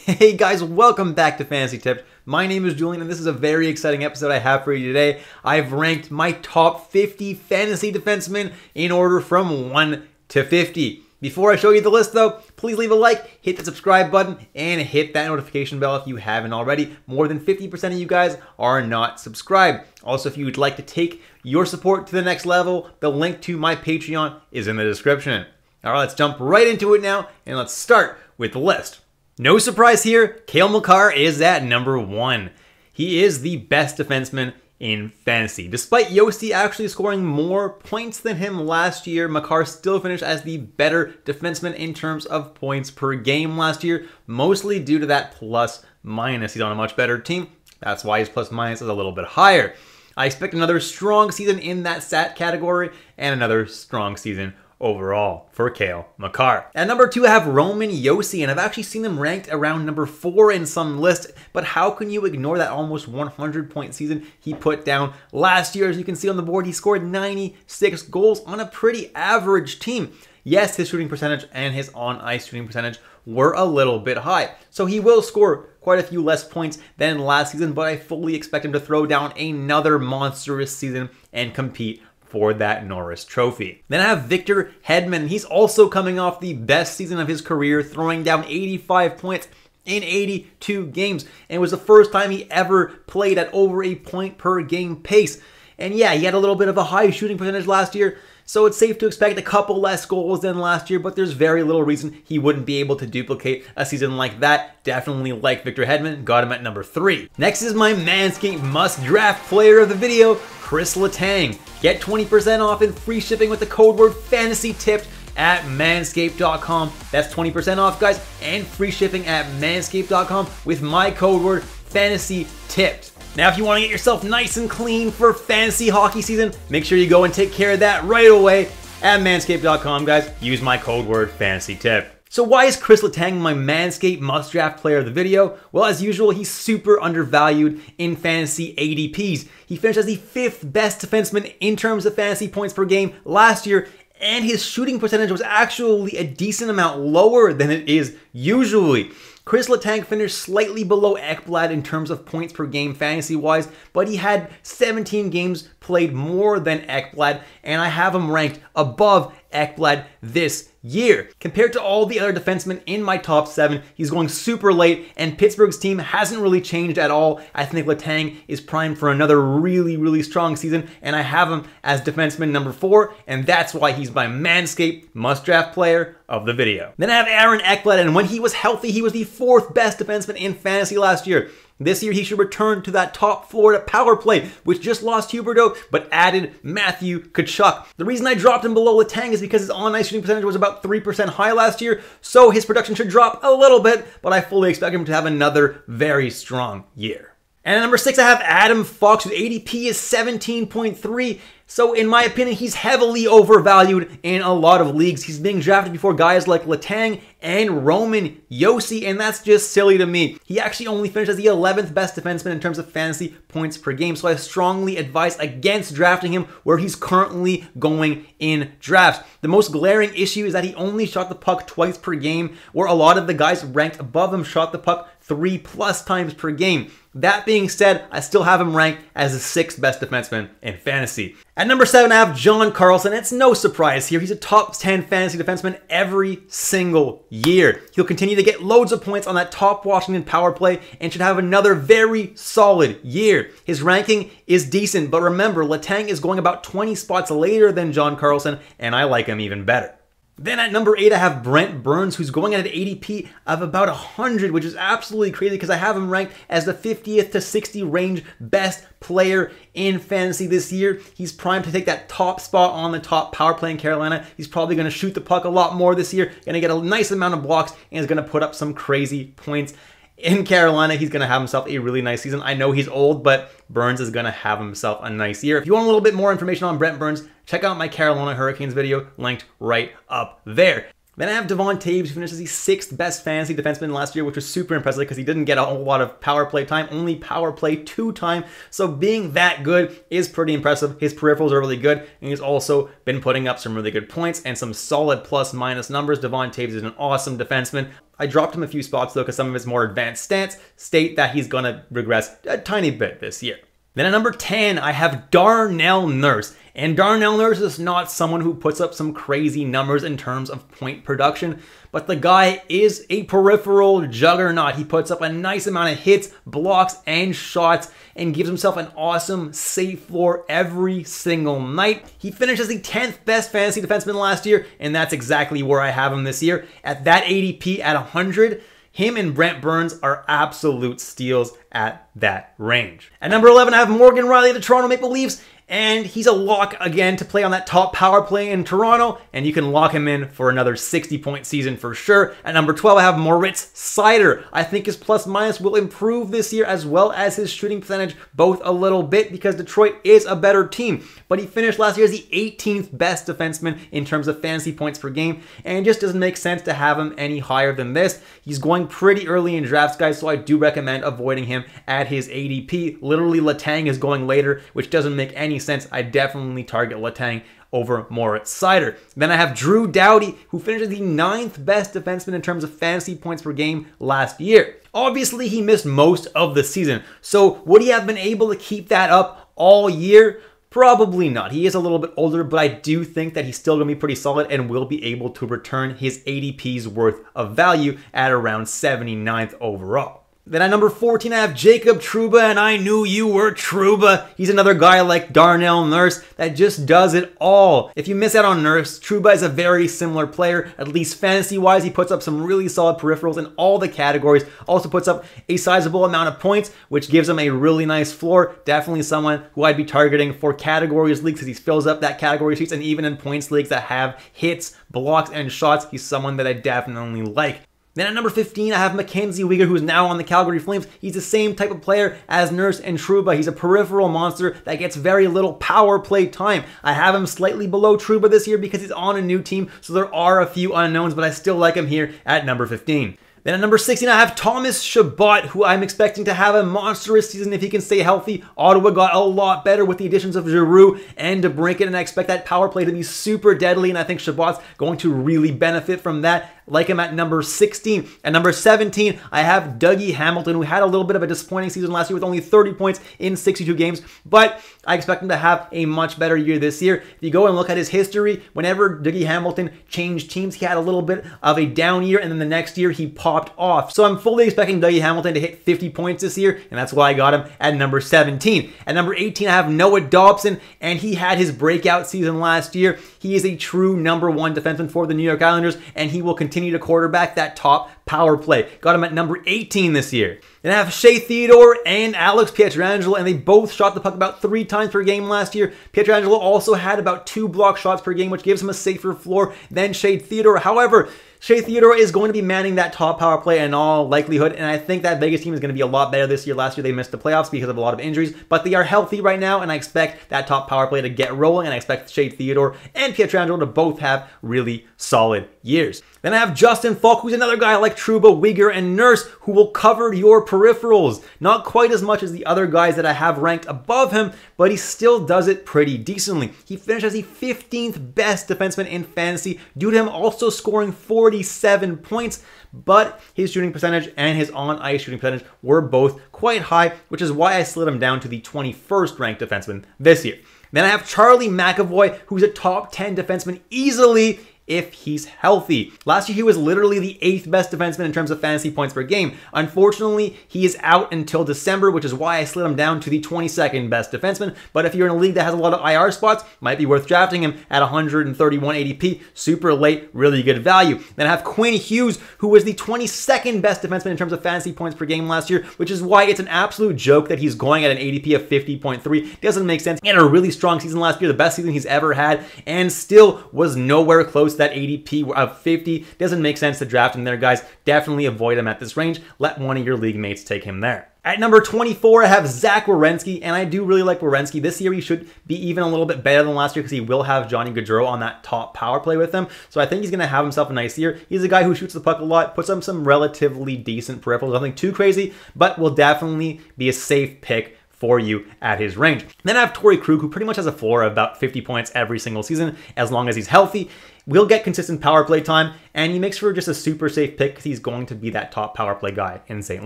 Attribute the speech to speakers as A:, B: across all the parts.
A: Hey guys, welcome back to Fantasy Tips. My name is Julian and this is a very exciting episode I have for you today. I've ranked my top 50 fantasy defensemen in order from 1 to 50. Before I show you the list though, please leave a like, hit the subscribe button, and hit that notification bell if you haven't already. More than 50% of you guys are not subscribed. Also, if you would like to take your support to the next level, the link to my Patreon is in the description. Alright, let's jump right into it now, and let's start with the list. No surprise here, Cale Makar is at number 1. He is the best defenseman in fantasy. Despite Josi actually scoring more points than him last year, Makar still finished as the better defenseman in terms of points per game last year, mostly due to that plus minus. He's on a much better team. That's why his plus minus is a little bit higher. I expect another strong season in that stat category and another strong season overall for Cale Makar. At number 2, I have Roman Josi, and I've actually seen him ranked around number 4 in some lists, but how can you ignore that almost 100-point season he put down last year? As you can see on the board, he scored 96 goals on a pretty average team. Yes, his shooting percentage and his on-ice shooting percentage were a little bit high, so he will score quite a few less points than last season, but I fully expect him to throw down another monstrous season and compete for that Norris Trophy. Then I have Victor Hedman. He's also coming off the best season of his career, throwing down 85 points in 82 games, and it was the first time he ever played at over a point per game pace. And yeah, he had a little bit of a high shooting percentage last year, so it's safe to expect a couple less goals than last year, but there's very little reason he wouldn't be able to duplicate a season like that. Definitely like Victor Hedman, got him at number 3. Next is my Manscaped must-draft player of the video, Chris Letang. Get 20% off and free shipping with the code word FANTASYTIPS at manscaped.com. That's 20% off, guys, and free shipping at manscaped.com with my code word FANTASYTIPS. Now, if you want to get yourself nice and clean for fantasy hockey season, make sure you go and take care of that right away at manscaped.com, guys. Use my code word FANTASYTIP. So why is Chris Letang my Manscaped must-draft player of the video? Well, as usual, he's super undervalued in fantasy ADPs. He finished as the 5th best defenseman in terms of fantasy points per game last year, and his shooting percentage was actually a decent amount lower than it is usually. Chris Letang finished slightly below Ekblad in terms of points per game fantasy-wise, but he had 17 games played more than Ekblad, and I have him ranked above Ekblad this year. Compared to all the other defensemen in my top 7, he's going super late, and Pittsburgh's team hasn't really changed at all. I think Letang is primed for another really strong season, and I have him as defenseman number 4, and that's why he's my Manscaped must-draft player of the video. Then I have Aaron Ekblad, and when he was healthy, he was the 4th best defenseman in fantasy last year. This year, he should return to that top Florida power play, which just lost Huberdeau, but added Matthew Tkachuk. The reason I dropped him below Letang is because his on-ice shooting percentage was about 3% high last year, so his production should drop a little bit, but I fully expect him to have another very strong year. And at number 6, I have Adam Fox, whose ADP is 17.3. So in my opinion, he's heavily overvalued in a lot of leagues. He's being drafted before guys like Letang and Roman Josi, and that's just silly to me. He actually only finished as the 11th best defenseman in terms of fantasy points per game, so I strongly advise against drafting him where he's currently going in drafts. The most glaring issue is that he only shot the puck twice per game, where a lot of the guys ranked above him shot the puck 3+ times per game. That being said, I still have him ranked as the 6th best defenseman in fantasy. At number 7, I have John Carlson. It's no surprise here. He's a top 10 fantasy defenseman every single year. He'll continue to get loads of points on that top Washington power play and should have another very solid year. His ranking is decent, but remember, Letang is going about 20 spots later than John Carlson, and I like him even better. Then at number 8, I have Brent Burns, who's going at an ADP of about 100, which is absolutely crazy because I have him ranked as the 50th to 60 range best player in fantasy this year. He's primed to take that top spot on the top power play in Carolina. He's probably going to shoot the puck a lot more this year, going to get a nice amount of blocks, and is going to put up some crazy points. In Carolina, he's going to have himself a really nice season. I know he's old, but Burns is going to have himself a nice year. If you want a little bit more information on Brent Burns, check out my Carolina Hurricanes video linked right up there. Then I have Devon Taves, who finishes the 6th best fantasy defenseman last year, which was super impressive because he didn't get a whole lot of power play time, only power play 2 time. So being that good is pretty impressive. His peripherals are really good, and he's also been putting up some really good points and some solid plus-minus numbers. Devon Taves is an awesome defenseman. I dropped him a few spots though because some of his more advanced stats state that he's going to regress a tiny bit this year. Then at number 10, I have Darnell Nurse. And Darnell Nurse is not someone who puts up some crazy numbers in terms of point production, but the guy is a peripheral juggernaut. He puts up a nice amount of hits, blocks, and shots, and gives himself an awesome save floor every single night. He finished as the 10th best fantasy defenseman last year, and that's exactly where I have him this year. At that ADP at 100, him and Brent Burns are absolute steals at that range. At number 11, I have Morgan Rielly of the Toronto Maple Leafs, and he's a lock again to play on that top power play in Toronto, and you can lock him in for another 60-point season for sure. At number 12, I have Moritz Seider. I think his plus-minus will improve this year as well as his shooting percentage, both a little bit because Detroit is a better team. But he finished last year as the 18th best defenseman in terms of fantasy points per game, and it just doesn't make sense to have him any higher than this. He's going pretty early in drafts, guys, so I do recommend avoiding him at his ADP. Literally, Letang is going later, which doesn't make any sense. I definitely target Letang over Moritz Seider. Then I have Drew Doughty, who finished the 9th best defenseman in terms of fantasy points per game last year. Obviously, he missed most of the season, so would he have been able to keep that up all year? Probably not. He is a little bit older, but I do think that he's still going to be pretty solid and will be able to return his ADP's worth of value at around 79th overall. Then at number 14, I have Jacob Trouba, and I knew you were Trouba. He's another guy like Darnell Nurse that just does it all. If you miss out on Nurse, Trouba is a very similar player, at least fantasy-wise. He puts up some really solid peripherals in all the categories, also puts up a sizable amount of points, which gives him a really nice floor. Definitely someone who I'd be targeting for categories leagues because he fills up that category sheets, and even in points leagues that have hits, blocks, and shots, he's someone that I definitely like. Then at number 15, I have Mackenzie Weegar, who's now on the Calgary Flames. He's the same type of player as Nurse and Trouba. He's a peripheral monster that gets very little power play time. I have him slightly below Trouba this year because he's on a new team, so there are a few unknowns, but I still like him here at number 15. Then at number 16, I have Thomas Chabot, who I'm expecting to have a monstrous season if he can stay healthy. Ottawa got a lot better with the additions of Giroux and DeBrincat, and I expect that power play to be super deadly, and I think Chabot's going to really benefit from that. Like him at number 16. At number 17, I have Dougie Hamilton, who had a little bit of a disappointing season last year with only 30 points in 62 games, but I expect him to have a much better year this year. If you go and look at his history, whenever Dougie Hamilton changed teams, he had a little bit of a down year, and then the next year he popped off. So I'm fully expecting Dougie Hamilton to hit 50 points this year, and that's why I got him at number 17. At number 18, I have Noah Dobson, and he had his breakout season last year. He is a true number 1 defenseman for the New York Islanders, and he will continue to quarterback that top power play. Got him at number 18 this year. Then I have Shea Theodore and Alex Pietrangelo, and they both shot the puck about 3 times per game last year. Pietrangelo also had about 2 block shots per game, which gives him a safer floor than Shea Theodore. However, Shea Theodore is going to be manning that top power play in all likelihood, and I think that Vegas team is going to be a lot better this year. Last year they missed the playoffs because of a lot of injuries, but they are healthy right now, and I expect that top power play to get rolling, and I expect Shea Theodore and Pietrangelo to both have really solid years. Then I have Justin Falk, who's another guy like Trouba, Weegar, and Nurse, who will cover your peripherals. Not quite as much as the other guys that I have ranked above him, but he still does it pretty decently. He finished as the 15th best defenseman in fantasy, due to him also scoring 47 points, but his shooting percentage and his on-ice shooting percentage were both quite high, which is why I slid him down to the 21st ranked defenseman this year. Then I have Charlie McAvoy, who's a top 10 defenseman easily if he's healthy. Last year, he was literally the 8th best defenseman in terms of fantasy points per game. Unfortunately, he is out until December, which is why I slid him down to the 22nd best defenseman. But if you're in a league that has a lot of IR spots, might be worth drafting him at 131 ADP. Super late, really good value. Then I have Quinn Hughes, who was the 22nd best defenseman in terms of fantasy points per game last year, which is why it's an absolute joke that he's going at an ADP of 50.3. Doesn't make sense. He had a really strong season last year, the best season he's ever had, and still was nowhere close to that ADP of 50. Doesn't make sense to draft him there, guys. Definitely avoid him at this range. Let one of your league mates take him there. At number 24, I have Zach Werenski, and I do really like Werenski. This year, he should be even a little bit better than last year because he will have Johnny Gaudreau on that top power play with him. So I think he's going to have himself a nice year. He's a guy who shoots the puck a lot, puts up some relatively decent peripherals, nothing too crazy, but will definitely be a safe pick for you at his range. Then I have Torrey Krug, who pretty much has a floor of about 50 points every single season, as long as he's healthy. Will get consistent power play time, and he makes for just a super safe pick because he's going to be that top power play guy in St.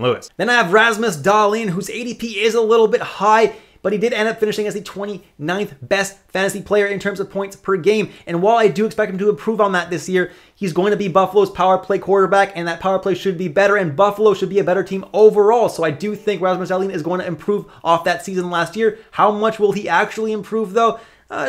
A: Louis. Then I have Rasmus Dahlin, whose ADP is a little bit high, but he did end up finishing as the 29th best fantasy player in terms of points per game. And while I do expect him to improve on that this year, he's going to be Buffalo's power play quarterback, and that power play should be better, and Buffalo should be a better team overall. So I do think Rasmus Dahlin is going to improve off that season last year. How much will he actually improve, though?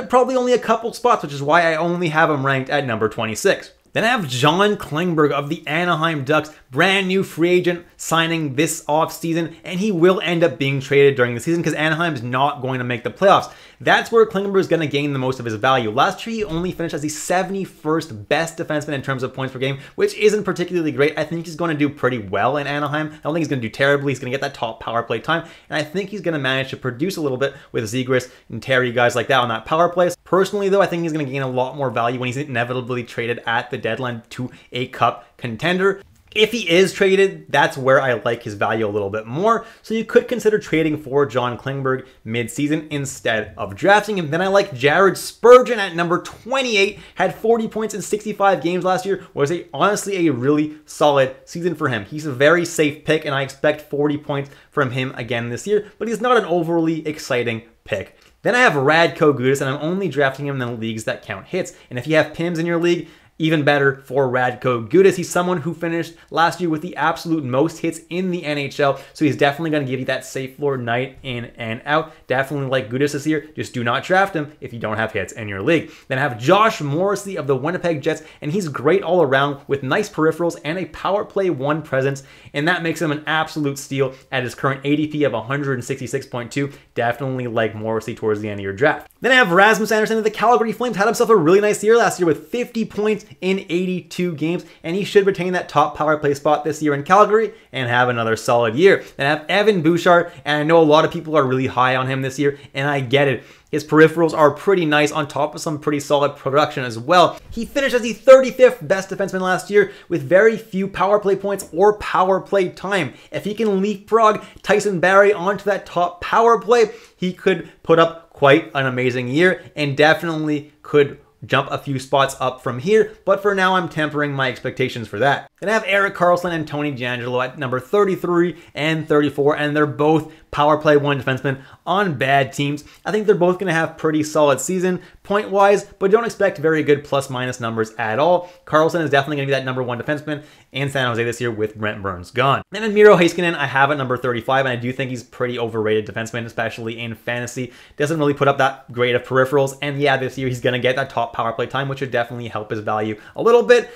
A: Probably only a couple spots, which is why I only have him ranked at number 26. Then I have John Klingberg of the Anaheim Ducks, brand new free agent signing this offseason, and he will end up being traded during the season because Anaheim's not going to make the playoffs. That's where Klingberg is going to gain the most of his value. Last year, he only finished as the 71st best defenseman in terms of points per game, which isn't particularly great. I think he's going to do pretty well in Anaheim. I don't think he's going to do terribly. He's going to get that top power play time, and I think he's going to manage to produce a little bit with Zegras and Terry, guys like that on that power play. Personally, though, I think he's going to gain a lot more value when he's inevitably traded at the deadline to a cup contender. If he is traded, that's where I like his value a little bit more. So you could consider trading for John Klingberg mid-season instead of drafting him. Then I like Jared Spurgeon at number 28. Had 40 points in 65 games last year. Was honestly a really solid season for him. He's a very safe pick, and I expect 40 points from him again this year. But he's not an overly exciting pick. Then I have Radko Gudas, and I'm only drafting him in the leagues that count hits. And if you have PIMs in your league, even better for Radko Gudas. He's someone who finished last year with the absolute most hits in the NHL, so he's definitely going to give you that safe floor night in and out. Definitely like Gudas this year. Just do not draft him if you don't have hits in your league. Then I have Josh Morrissey of the Winnipeg Jets, and he's great all around with nice peripherals and a power play one presence, and that makes him an absolute steal at his current ADP of 166.2. Definitely like Morrissey towards the end of your draft. Then I have Rasmus Andersson of the Calgary Flames. Had himself a really nice year last year with 50 points in 82 games, and he should retain that top power play spot this year in Calgary and have another solid year. Then I have Evan Bouchard, and I know a lot of people are really high on him this year, and I get it. His peripherals are pretty nice on top of some pretty solid production as well. He finished as the 35th best defenseman last year with very few power play points or power play time. If he can leapfrog Tyson Barrie onto that top power play, he could put up quite an amazing year and definitely could jump a few spots up from here, but for now I'm tempering my expectations for that. Then I have Erik Karlsson and Tony DeAngelo at number 33 and 34, and they're both power play one defensemen on bad teams. I think they're both going to have pretty solid season point-wise, but don't expect very good plus-minus numbers at all. Karlsson is definitely going to be that number one defenseman in San Jose this year with Brent Burns gone. And then Miro Heiskanen, I have at number 35, and I do think he's pretty overrated defenseman, especially in fantasy. Doesn't really put up that great of peripherals, and yeah, this year he's going to get that top power play time, which would definitely help his value a little bit.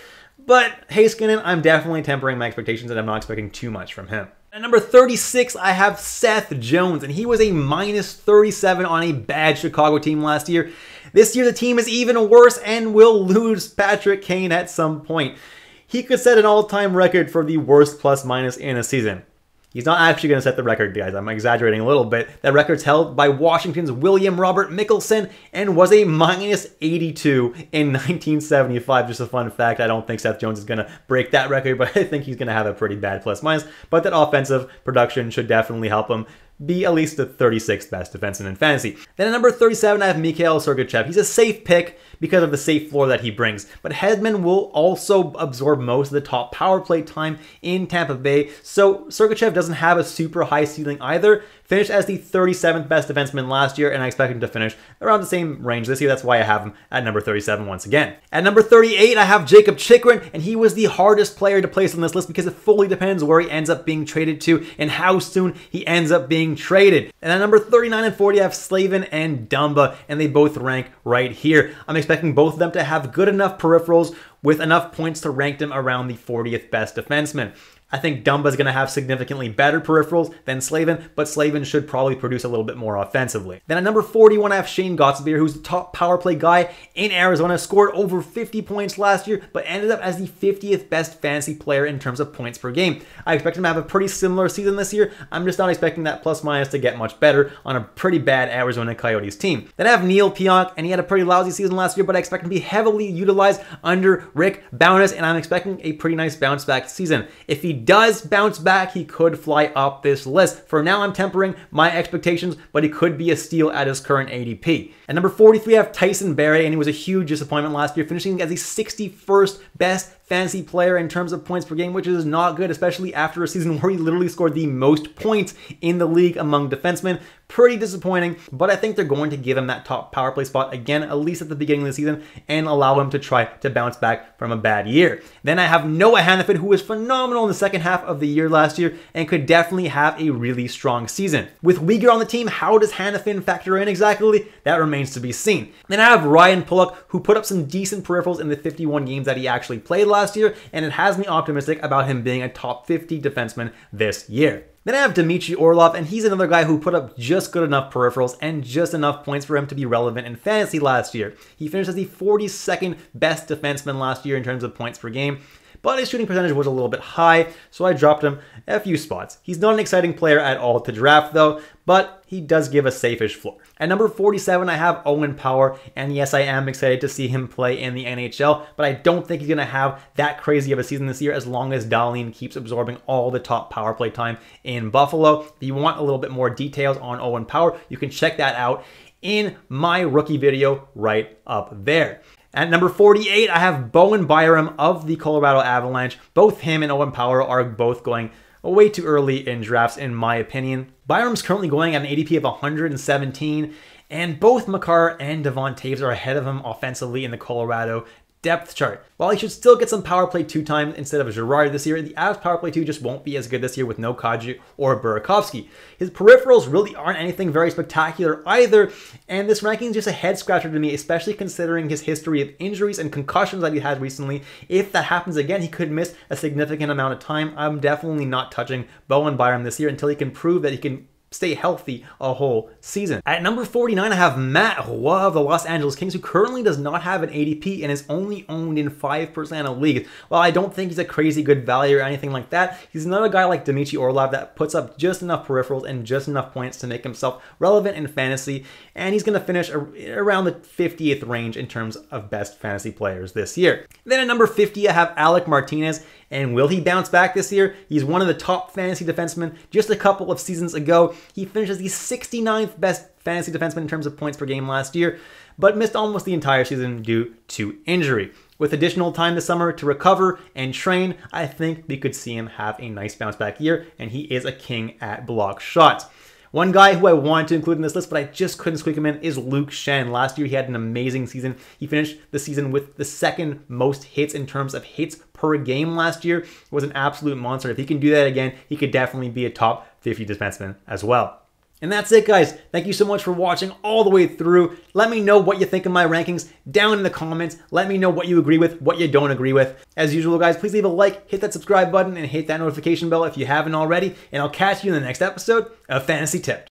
A: But Heiskanen, I'm definitely tempering my expectations, and I'm not expecting too much from him. At number 36, I have Seth Jones, and he was a minus 37 on a bad Chicago team last year. This year, the team is even worse and will lose Patrick Kane at some point. He could set an all-time record for the worst plus-minus in a season. He's not actually going to set the record, guys. I'm exaggerating a little bit. That record's held by Washington's William Robert Mickelson and was a minus 82 in 1975. Just a fun fact. I don't think Seth Jones is going to break that record, but I think he's going to have a pretty bad plus-minus. But that offensive production should definitely help him be at least the 36th best defenseman in fantasy. Then at number 37, I have Mikhail Sergachev. He's a safe pick because of the safe floor that he brings. But Hedman will also absorb most of the top power play time in Tampa Bay. So Sergachev doesn't have a super high ceiling either. Finished as the 37th best defenseman last year, and I expect him to finish around the same range this year. That's why I have him at number 37 once again. At number 38, I have Jacob Chychrun, and he was the hardest player to place on this list because it fully depends where he ends up being traded to and how soon he ends up being traded. And at number 39 and 40, I have Slavin and Dumba, and they both rank right here. I'm expecting both of them to have good enough peripherals with enough points to rank them around the 40th best defenseman. I think Dumba's going to have significantly better peripherals than Slavin, but Slavin should probably produce a little bit more offensively. Then at number 41, I have Shane Gottsbeer, who's the top power play guy in Arizona, scored over 50 points last year, but ended up as the 50th best fantasy player in terms of points per game. I expect him to have a pretty similar season this year. I'm just not expecting that plus minus to get much better on a pretty bad Arizona Coyotes team. Then I have Neil Pionk, and he had a pretty lousy season last year, but I expect him to be heavily utilized under Rick Bowness, and I'm expecting a pretty nice bounce back season. If he does bounce back, he could fly up this list. For now, I'm tempering my expectations, but he could be a steal at his current ADP. At number 43, I have Tyson Barrie, and he was a huge disappointment last year, finishing as the 61st best fantasy player in terms of points per game, which is not good, especially after a season where he literally scored the most points in the league among defensemen. Pretty disappointing, but I think they're going to give him that top power play spot again, at least at the beginning of the season, and allow him to try to bounce back from a bad year. Then I have Noah Hannafin, who was phenomenal in the second half of the year last year and could definitely have a really strong season. With Uyghur on the team, how does Hannafin factor in exactly? That remains to be seen. Then I have Ryan Pulock, who put up some decent peripherals in the 51 games that he actually played last year, and it has me optimistic about him being a top 50 defenseman this year. Then I have Dmitry Orlov, and he's another guy who put up just good enough peripherals and just enough points for him to be relevant in fantasy last year. He finished as the 42nd best defenseman last year in terms of points per game, but his shooting percentage was a little bit high, so I dropped him a few spots. He's not an exciting player at all to draft though, but he does give a safe-ish floor. At number 47, I have Owen Power, and yes, I am excited to see him play in the NHL, but I don't think he's going to have that crazy of a season this year as long as Dahlin keeps absorbing all the top power play time in Buffalo. If you want a little bit more details on Owen Power, you can check that out in my rookie video right up there. At number 48, I have Bowen Byram of the Colorado Avalanche. Both him and Owen Power are both going way too early in drafts, in my opinion. Byram's currently going at an ADP of 117, and both Makar and Devon Toews are ahead of him offensively in the Colorado depth chart. While he should still get some power play 2 times instead of Girard this year, the Avs power play 2 just won't be as good this year with no Kadri or Burakovsky. His peripherals really aren't anything very spectacular either, and this ranking is just a head scratcher to me, especially considering his history of injuries and concussions that he had recently. If that happens again, he could miss a significant amount of time. I'm definitely not touching Bowen Byram this year until he can prove that he can stay healthy a whole season. At number 49, I have Matt Roy of the Los Angeles Kings, who currently does not have an ADP and is only owned in 5% of leagues. While I don't think he's a crazy good value or anything like that, he's another guy like Dmitry Orlov that puts up just enough peripherals and just enough points to make himself relevant in fantasy, and he's going to finish around the 50th range in terms of best fantasy players this year. Then at number 50, I have Alec Martinez. And will he bounce back this year? He's one of the top fantasy defensemen just a couple of seasons ago. He finished as the 69th best fantasy defenseman in terms of points per game last year, but missed almost the entire season due to injury. With additional time this summer to recover and train, I think we could see him have a nice bounce back year, and he is a king at block shots. One guy who I wanted to include in this list, but I just couldn't squeak him in, is Luke Schenn. Last year, he had an amazing season. He finished the season with the second most hits in terms of hits per game last year. It was an absolute monster. If he can do that again, he could definitely be a top 50 defenseman as well. And that's it, guys. Thank you so much for watching all the way through. Let me know what you think of my rankings down in the comments. Let me know what you agree with, what you don't agree with. As usual, guys, please leave a like, hit that subscribe button, and hit that notification bell if you haven't already. And I'll catch you in the next episode of Fantasy Tipped.